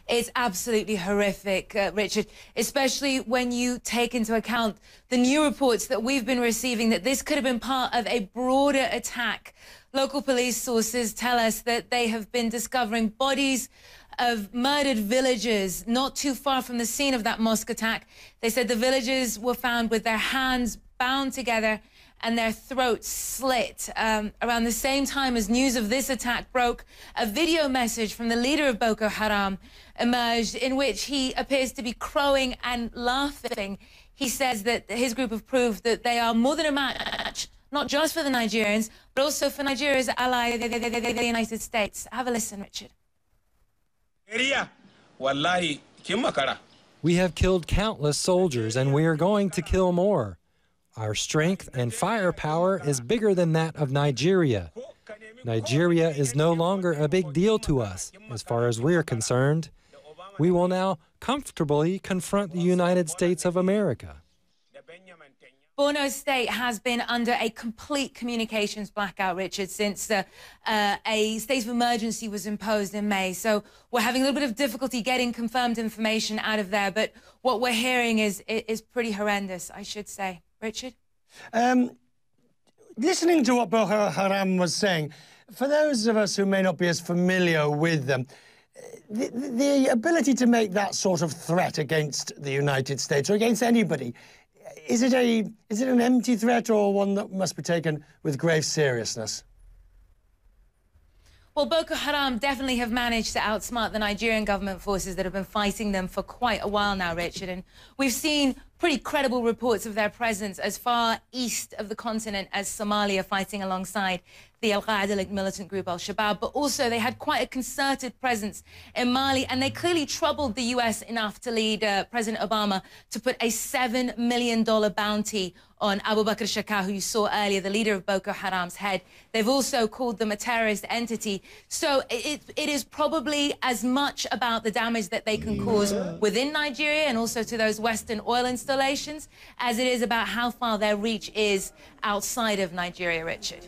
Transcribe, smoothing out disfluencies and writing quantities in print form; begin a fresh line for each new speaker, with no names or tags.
It's absolutely horrific, Richard, especially when you take into account the new reports that we've been receiving that this could have been part of a broader attack. Local police sources tell us that they have been discovering bodies of murdered villagers not too far from the scene of that mosque attack. They said the villagers were found with their hands bound together and their throats slit. Around the same time as news of this attack broke, a video message from the leader of Boko Haram emerged in which he appears to be crowing and laughing. He says that his group have proved that they are more than a match, not just for the Nigerians, but also for Nigeria's ally, the United States. Have a listen, Richard.
We have killed countless soldiers, and we are going to kill more. Our strength and firepower is bigger than that of Nigeria. Nigeria is no longer a big deal to us, as far as we are concerned. We will now comfortably confront the United States of America.
Borno State has been under a complete communications blackout, Richard, since a state of emergency was imposed in May. So we're having a little bit of difficulty getting confirmed information out of there. But what we're hearing is pretty horrendous, I should say. Richard?
Listening to what Boko Haram was saying, for those of us who may not be as familiar with them, the ability to make that sort of threat against the United States or against anybody, is it an empty threat or one that must be taken with grave seriousness?
Well, Boko Haram definitely have managed to outsmart the Nigerian government forces that have been fighting them for quite a while now, Richard. And we've seen pretty credible reports of their presence as far east of the continent as Somalia, fighting alongside the Al-Qaeda militant group Al-Shabaab. But also they had quite a concerted presence in Mali, and they clearly troubled the US enough to lead President Obama to put a $7 million bounty on Abu Bakr Shaka, who you saw earlier, the leader of Boko Haram's head. They've also called them a terrorist entity. So it is probably as much about the damage that they can cause within Nigeria and also to those Western oil installations as it is about how far their reach is outside of Nigeria, Richard.